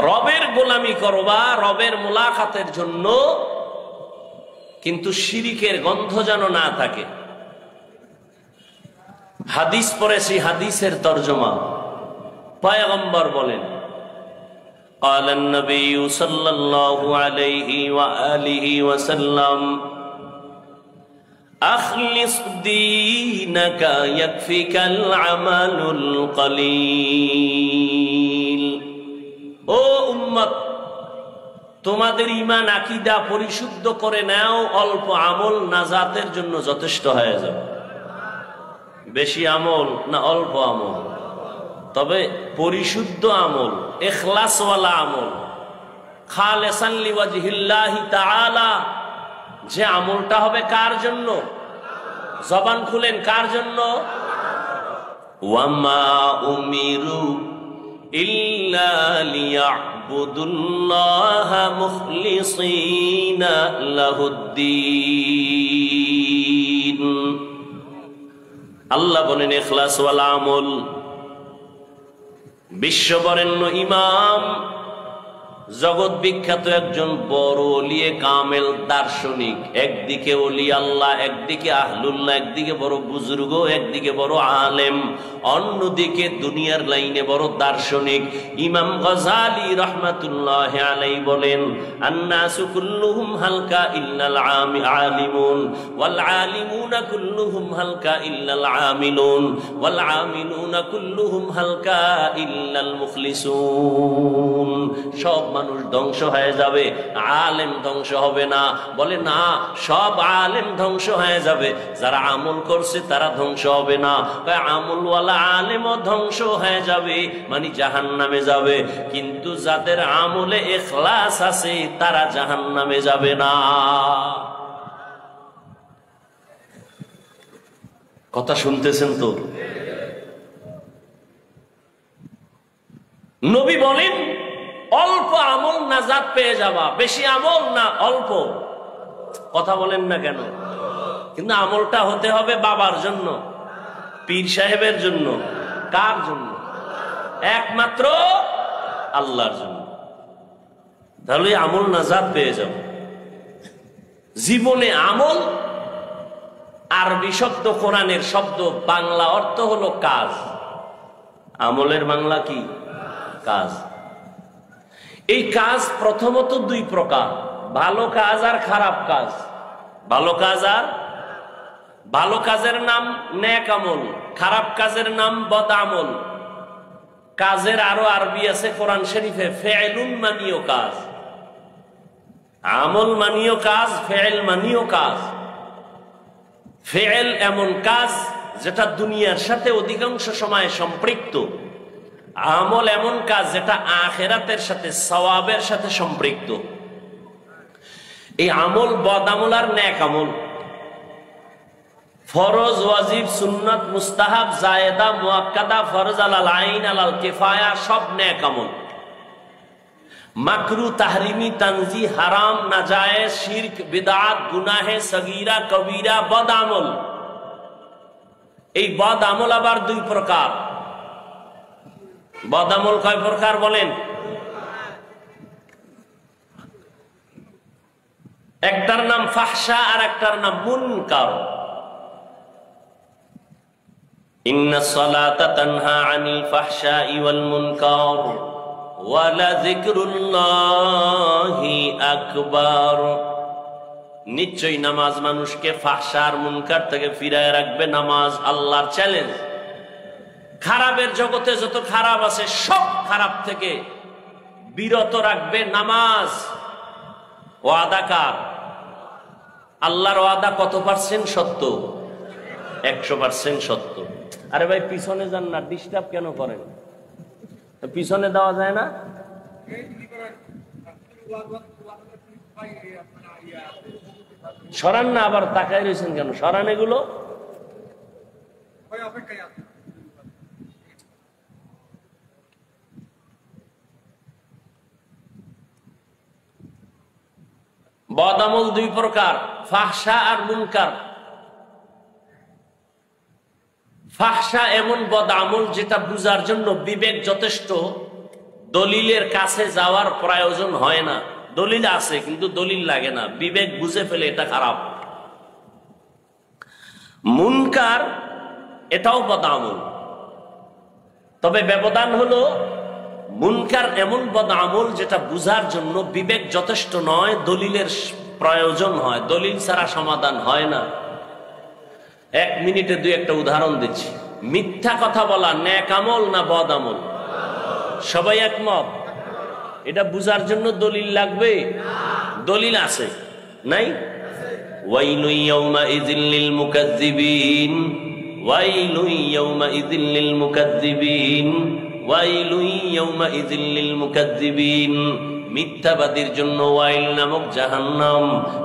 রবের গোলামি করবা, রবের মুলাকাতের জন্য, কিন্তু শিরিকের গন্ধ যেন না থাকে। হাদিস পড়েছি, হাদিসের তরজমা। পয়গম্বর বলেন, قال النبي صلى الله عليه وآله وسلم أخلص دينك يكفيك العمل القليل। ও উম্মত, তোমাদের ঈমান আকীদা পরিশুদ্ধ করে নাও, অল্প আমল নাজাতের জন্য যথেষ্ট হয়ে যাবে। বেশি আমল না অল্প আমল, তবে পরিশুদ্ধ আমল, ইখলাসওয়ালা আমল, খালিসান লিওয়াজহিল্লাহি তাআলা, যে আমলটা হবে কার জন্য? জবান খুলেন, কার জন্য? ওয়ামা উমিরু ইল্লা লিয়া'বুদুল্লাহা মুখলিসিনা লাহুদ্দীন। আল্লাহ বলেন ইখলাস ওয়াল আমল। বিশ্ববরেণ্য ইমাম, জগৎ বিখ্যাত একজন বড় ওলিয়ে কামেল দার্শনিক, একদিকে ওলি আল্লাহ, একদিকে আহলুল্লাহ, একদিকে বড় বুজুর্গ, একদিকে বড় আলেম, অন্যদিকে দুনিয়ার লাইনে বড় দার্শনিক ইমাম গজালি রাহমাতুল্লাহি আলাইহি বলেন, আন্নাসু কুল্লুহুম হালকা ইল্লাল আলিমুন ওয়াল আলিমুনা কুল্লুহুম হালকা ইল্লাল আমিলুন ওয়াল আমিলুনা কুল্লুহুম হালকা ইল্লাল মুখলিসুন। সব মানুষ ধ্বংস হয়ে যাবে, আলেম ধ্বংস হবে না। বলে না, সব আলেম ধ্বংস হয়ে যাবে, যারা আমল করছে তারা ধ্বংস হবে না। আমলওয়ালা আলেমও ধ্বংস হয়ে যাবে, মানে জাহান্নামে যাবে, কিন্তু যাদের আমলে ইখলাস আছে তারা জাহান্নামে যাবে না। কথা শুনতেছেন তো? নবী বলেন অল্প আমল নাজাত পেয়ে যাবা, বেশি আমল না, অল্প। কথা বলেন না কেন? কিন্তু আমলটা হতে হবে বাবার জন্য, পীর সাহেবের জন্য। কার জন্য? একমাত্র আল্লাহর জন্য। তাহলে আমল নাজাত পেয়ে যাব। জীবনে আমল আরবি শব্দ, কোরআনের শব্দ, বাংলা অর্থ হলো কাজ। আমলের বাংলা কি? কাজ। এই কাজ প্রথমত দুই প্রকার, ভালো কাজ আর খারাপ কাজ। ভালো কাজ আর ভালো কাজের নাম নেক আমল, খারাপ কাজের নাম বদ আমল। কাজের আরো আরবি আছে কোরআন শরীফে, ফেয়েলুন মানিও কাজ। আমল মানিও কাজ, ফেয়েল মানিও কাজ। ফেয়েল এমন কাজ যেটা দুনিয়ার সাথে অধিকাংশ সময় সম্পৃক্ত। আমল এমন কাজ যেটা আখিরাতের সাথে, সওয়াবের সাথে সম্পৃক্ত। এই আমল বদ আমল আর নেক আমল, ফরজ, ওয়াজিব, সুন্নাত, মুস্তাহাব, জায়েদা, মুআক্কাদা, ফরজ আলাল আইন, আলাল কিফায়া, সব নেক আমল। মাকরু, তাহরিমি, তানজি, হারাম, নাজায়েজ, শিরক, বিদআত, গুনাহে সগীরা, কবীরা, বদ আমল। এই বদ আমল আবার দুই প্রকার। বদ আমল কয় প্রকার বলেন? একটার নাম ফাহশা আর একটার নাম মুনকার। ইন্নাস সালাতা তানহা আনিল ফাহশাই ওয়াল মুনকার ওয়া লাযিকরুল্লাহি আকবার। নিশ্চয়ই নামাজ মানুষকে ফাহশা আর মুনকার থেকে ফিরায় রাখবে। নামাজ আল্লাহর চ্যালেঞ্জ। খারাপের জগতে যত খারাপ আছে সব খারাপ থেকে বিরত রাখবে নামাজ। ওয়াদা কার? আল্লাহর ওয়াদা কত পার্সেন্ট সত্য? 100% সত্য। আরে ভাই পিছনে যান না, ডিস্টার্ব কেন করেন? পিছনে দেওয়া যায় না? সরান না, আবার তাকায় রয়েছেন কেন? সরান এগুলো। বদ আমল দুই প্রকার, ফাহশা আর মুনকার। ফাহশা এমন বদ আমল যেটা বুঝার জন্য বিবেক যথেষ্ট, দলিলের কাছে যাওয়ার প্রয়োজন হয় না। দলিল আছে কিন্তু দলিল লাগে না, বিবেক বুঝে ফেলে এটা খারাপ। মুনকার এটাও বদ আমল, তবে ব্যবধান হলো মুনকার এমন বদ আমল যেটা বুঝার জন্য বিবেক যথেষ্ট নয়, দলিলের প্রয়োজন হয়, দলিল ছাড়া সমাধান হয় না। 1 মিনিটে দুই একটা উদাহরণ দিচ্ছি। মিথ্যা কথা বলা নেক আমল না বদ আমল? সবাই একমত? এটা বুঝার জন্য দলিল লাগবে? দলিল আছে নাই? ওয়াইলু ইয়াউমাইযিল লিল মুকাজ্জিবিন, ওয়াইলু ইয়াউমাইযিল লিল মুকাজ্জিবিন, ওয়াইলু ইয়াউমাইযিল লিল মুকাজ্জিবিন। মিথ্যাবাদীর জন্য ওয়াইল নামক জাহান্নাম,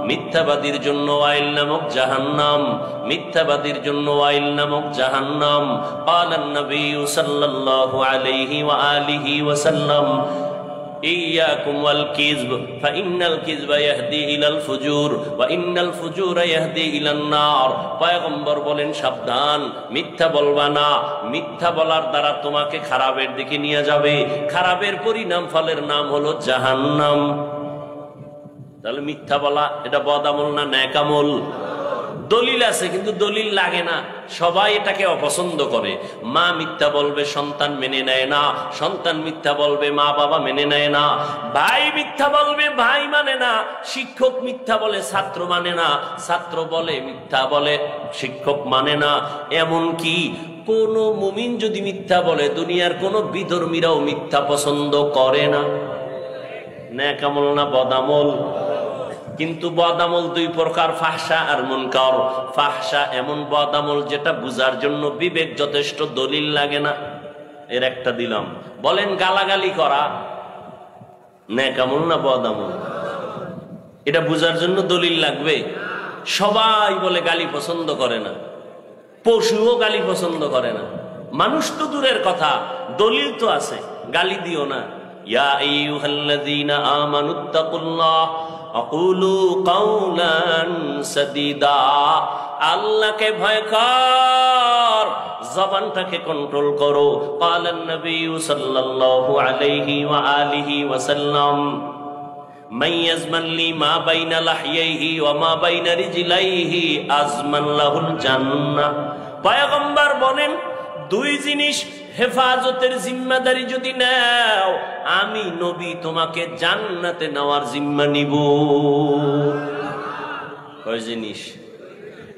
মিথ্যাবাদীর জন্য ওয়াইল নামক জাহান্নাম, মিথ্যাবাদীর জন্য ওয়াইল নামক জাহান্নাম। ক্বালান নবী সাল্লাল্লাহু আলাইহি ওয়া আলিহি ওয়া সাল্লাম ইয়াকুম ওয়াল কিযব ফাইন্নাল কিযবা ইয়াহদি ইলাল ফুজুর ওয়া ইন্নাল ফুজুরা ইয়াহদি ইলান নার। পয়গম্বর বলেন, সাবধান, মিথ্যা বলবা না। মিথ্যা বলার দ্বারা তোমাকে খারাপের দিকে নিয়ে যাবে, খারাপের পরিণাম ফলের নাম হলো জাহান্নাম। তাহলে মিথ্যা বলা এটা বদামল না নেক আমল? দলিল আছে কিন্তু দলিল লাগে না, সবাই এটাকে অপছন্দ করে। মা মিথ্যা বলবে, সন্তান মেনে নেয় না। সন্তান মিথ্যা বলবে, মা বাবা মেনে নেয় না। ভাই মিথ্যা বলবে, ভাই মানে না। শিক্ষক মিথ্যা বলে, ছাত্র মানে না। ছাত্র বলে মিথ্যা বলে, শিক্ষক মানে না। এমন কি কোন মুমিন যদি মিথ্যা বলে, দুনিয়ার কোন বিধর্মীরাও মিথ্যা পছন্দ করে না। নেক আমল না বদামল? কিন্তু বদামল দুই প্রকার, ফাহশা আর মুনকার। ফাহশা এমন বদামল যেটা বুঝার জন্য বিবেক যথেষ্ট, দলিল লাগে না। এর একটা দিলাম, বলেন গালাগালি করা নেক আমল না বদামল? এটা বুঝার জন্য দলিল লাগবে। সবাই বলে গালি পছন্দ করে না, পশুও গালি পছন্দ করে না। মানুষ তো দূরের কথা, দলিল তো আছে, গালি দিও না। ইয়া আইয়ুহাল্লাযীনা আমানুত্তাকুল্লাহ আকুলু কাওলান সাদীদা। আল্লাহকে ভয় কর, জবানটাকে কন্ট্রোল করো। ক্বালান নবী সাল্লাল্লাহু আলাইহি ওয়া আলিহি ওয়া সাল্লাম মান ইয়াজমান লি মা বাইনা লাহইহি ওয়া মা বাইনা রিজলাইহি আজমান লাহুল জান্নাহ। পয়গম্বর বলেন, দুই জিনিস হেফাজতের জিম্মাদারি যদি নাও, আমি নবী তোমাকে জান্নাতে নেওয়ার জিম্মা নিব। কয় জিনিস?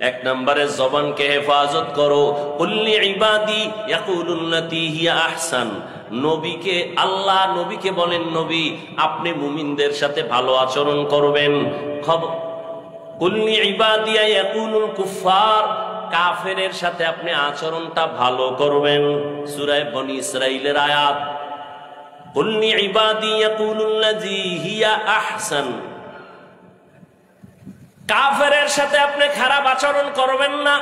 এক নম্বরে জবানকে হেফাজত করো। কুল্লি ইবাদি ইয়াকুলুল্লাতী হিয়া আহসান। নবীকে, আল্লাহ নবীকে বলেন, নবী আপনি মুমিনদের সাথে ভালো আচরণ করবেন। কুল্লি ইবাদিয়া ইয়াকুলুল কুফার। কাফেরের সাথে আপনি আচরণটা ভালো করবেন। সূরা বনী ইসরাঈলের আয়াত। কুল্লি ইবাদি ইয়াকুলুল্লাযী হিয়া আহসান। কাফেরের সাথে আপনি খারাপ আচরণ করবেন না।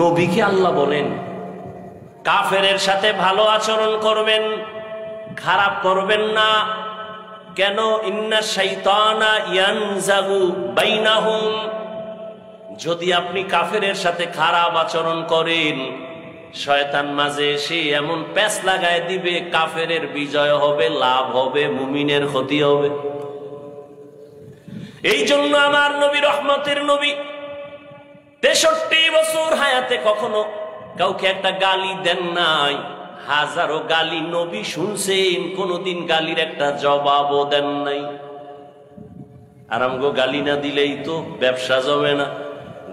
নবীকে আল্লাহ বলেন কাফেরের সাথে ভালো আচরণ করবেন, খারাপ করবেন না। কেন? ইন্না শাইতানা ইয়ানজাগু বাইনাহুম। যদি আপনি কাফেরের সাথে খারাপ আচরণ করেন, শয়তান মাঝে এসে এমন প্যাঁচ লাগায় দিবে, কাফেরের বিজয় হবে, লাভ হবে, মুমিনের ক্ষতি হবে। এই জন্য আমার নবী, রহমতের নবী, 63 বছর হায়াতে কখনো কাউকে একটা গালি দেন নাই। হাজারো গালি নবী শুনছেন, কোনদিন গালির একটা জবাবও দেন নাই। আর আমগো গালি না দিলেই তো ব্যবসা জমে না,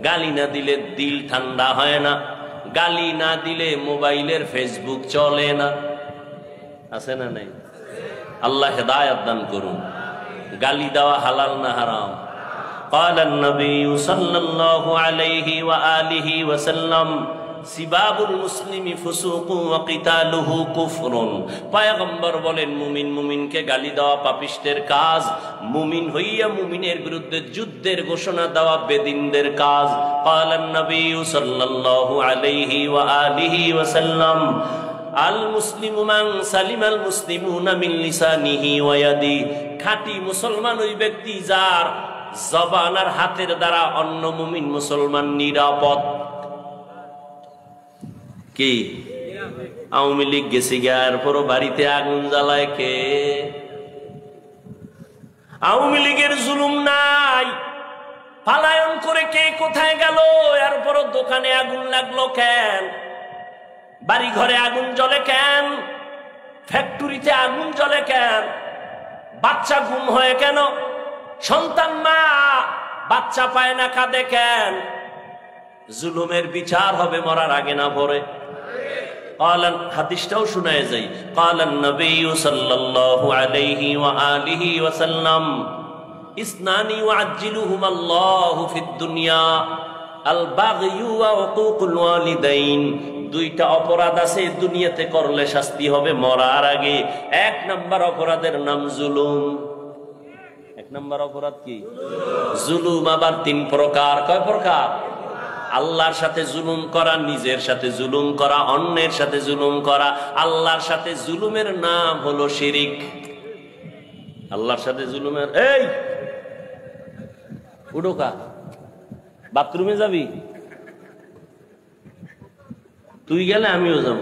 গালি না দিলে দিল ঠান্ডা হয় না, গালি না দিলে মোবাইলের ফেসবুক চলে না। আছে না নাই? আল্লাহ হেদায়েত দান করুন। গালি দেওয়া হালাল না হারাম? ক্বালান নবী সাল্লাল্লাহু আলাইহি ওয়া আলিহি ওয়া সাল্লাম সিবাবুল মুসলিমি ফুসুকু ওয়া কিতালুহু কুফরুন। পয়গম্বর বলেন, মুমিন মুমিনকে গালি দেওয়া পাপিষ্টের কাজ, মুমিন হইয়া মুমিনের বিরুদ্ধে যুদ্ধের ঘোষণা দেওয়া বেদিনদের কাজ। ক্বালান নবী সাল্লাল্লাহু আলাইহি ওয়া আলিহি ওয়া সাল্লাম আল মুসলিমু মান সালিমাল মুসলিমুনা মিন লিসানিহি ওয়া ইয়াদি। খাঁটি মুসলমান ওই ব্যক্তি যার জবান আর হাতের দ্বারা অন্য মুমিন মুসলমান নিরাপদ। কি আওয়ামী লীগ গেছে গার পর বাড়িতে আগুন জ্বালায় কে? আওয়ামী লীগের জুলুম নাই, পালায়ন করে কে কোথায় গেল? এরপর দোকানে আগুন লাগলো কেন? বাড়ি ঘরে আগুন জ্বলে কেন? ফ্যাক্টরিতে আগুন জ্বলে কেন? বাচ্চা গুম হয় কেন? সন্তান মা বাচ্চা পায় না, কাঁদে কেন? জুলুমের বিচার হবে মরার আগে না পরে। হাদিসটাও শোনায় যাই। ক্বালান নবী সাল্লাল্লাহু আলাইহি ওয়া আলিহি ওয়া সাল্লাম ইসনানি ওয়াজ্জিলুহুম আল্লাহু ফিদ দুনিয়া আল বাগয়ু ওয়া উকুকুল ওয়ালিদাইন। দুইটা অপরাধ আছে দুনিয়াতে করলে শাস্তি হবে মরার আগে। এক নাম্বার অপরাধের নাম জুলুম। এক নাম্বার অপরাধ কি? জুলুম। আবার তিন প্রকার। কয় প্রকার? আল্লাহর সাথে জুলুম করা, নিজের সাথে জুলুম করা, অন্যের সাথে জুলুম করা। আল্লাহর সাথে জুলুমের নাম হলো শিরিক। আল্লাহর সাথে জুলুমের, এই উডোকা বাথরুমে যাবি? তুই গেলে আমিও যাব।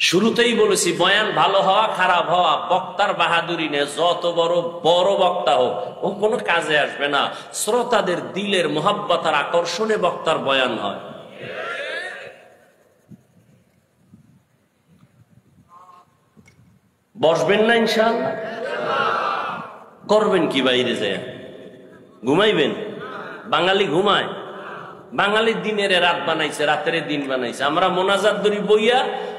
শুরুতেই বলেছি বয়ান ভালো হওয়া খারাপ হওয়া বক্তার বাহাদুরি নেই। যত বড় বড় বক্তা হোক ও কোনো কাজে আসবে না। শ্রোতাদের দিলের মোহাব্বত আর আকর্ষণে বক্তার বয়ান হয়। বসবেন না ইনশাআল্লাহ? করবেন কি বাইরে যায়? ঘুমাইবেন? বাঙালি ঘুমায়? বাঙালি দিনের রাত বানাইছে, রাতের দিন বানাইছে। আমরা মোনাজাত ধরি বইয়া,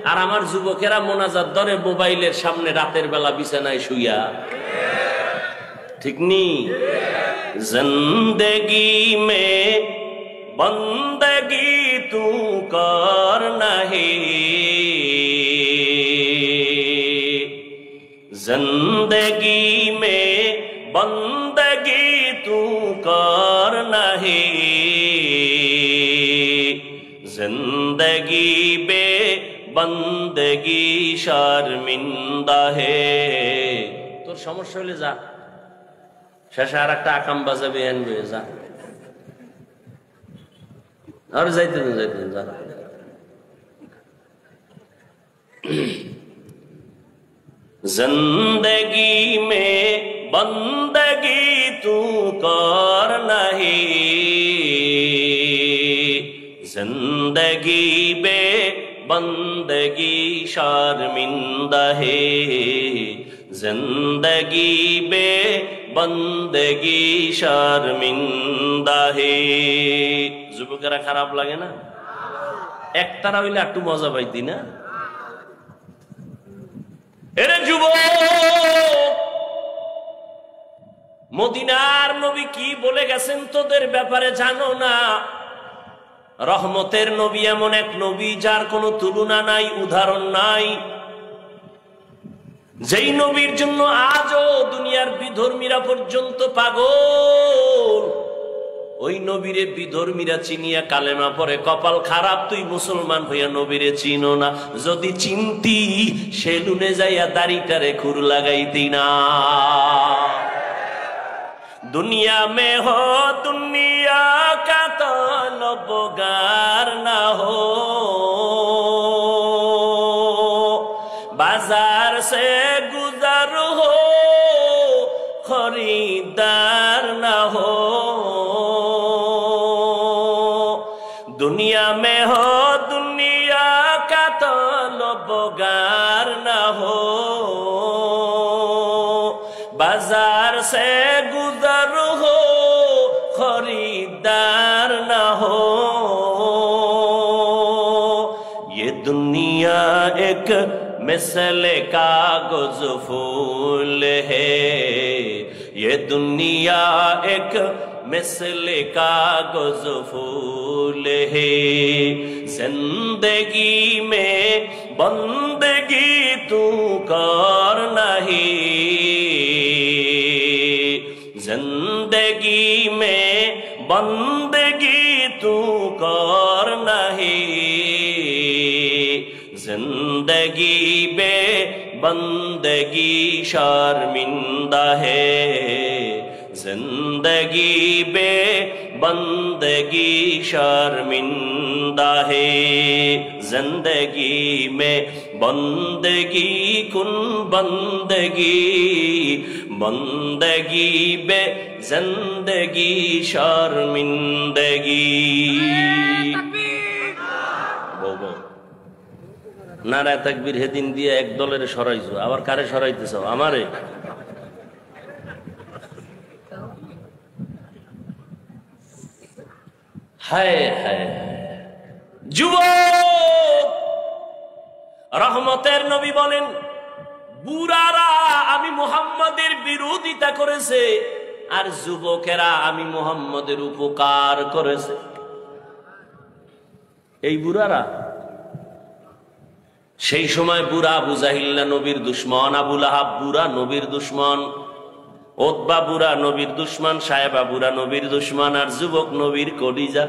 আর আমার যুবকেরা মোনাজাত ধরে মোবাইলের সামনে রাতের বেলা বিছানায় শুইয়া। ঠিক নি? জিন্দেগি মে বন্দগি তু কর নাহি, जिंदगी में बंदगी तू कर नहीं, जिंदगी बे बंदगी शर्मिंदा है। তোর সমস্যা হলে যা, শেষে আর একটা আকাম বাজাবে আনবে, যা। আর যাইতে যা। जिंदगी में बंदगी तू कर नहीं, जिंदगी बे बंदगी शर्मिंदा है, जिंदगी बे बंदगी शर्मिंदा है। যুবকেরা খারাপ লাগে না? একটারা হইলে একটু মজা পাইতি না? এরে যুবক, মদিনার নবী কি বলে গেছেন তোদের ব্যাপারে জানো না? রহমতের নবী এমন এক নবী যার কোনো তুলনা নাই, উদাহরণ নাই। যেই নবীর জন্য আজও দুনিয়ার বিধর্মীরা পর্যন্ত পাগল। ওই নবীরে বিধর্মীরা চিনিয়া কালেমা পরে কপাল খারাপ, তুই মুসলমান হইয়া নবীরে চিনো না। যদি চিনতি সেলুনে যাইয়া দাড়িটারে খুর লাগাইতি না। দুনিয়া মে হো দুনিয়া কা তলবগার না হো, বাজার সে গুজর হো খরিদার না হো। दुनिया में हो दुनिया का तलबगार न हो, बाजार से गुजर हो खरीदार न हो। ये दुनिया एक मिसल कागज फूल है, ये दुनिया एक मिसल कागज फूल है। जिंदगी में बंदगी तू कर नहीं, जिंदगी में बंदगी तू कर नहीं, जिंदगी बे बंदगी शर्मिंदा है, जिंदगी बे बंदगी शर्मिंदा है। जिंदगी में बंदगी कुन बंदगी, बंदगी बे जिंदगी शर्मिंदगी। নারায়ে তাকবীর হেদিন দিয়ে এক দলের সরাইছো, আবার কারে সরাইতেছ? আমারে। হায় হায় যুবক, রহমতের নবী বলেন বুড়ারা আমি মুহাম্মাদের বিরোধিতা করেছে, আর যুবকেরা আমি মুহাম্মাদের উপকার করেছে। এই বুড়ারা, সেই সময় বুড়া আবু জাহিল নবীর দুশ্মন, আবু লাহাব বুড়া নবীর দুশ্মন, ওতবা বুড়া নবীর দুশ্মন, সাহেবা বুড়া নবীর দুশ্মন, আর যুবক নবীর কলিজা।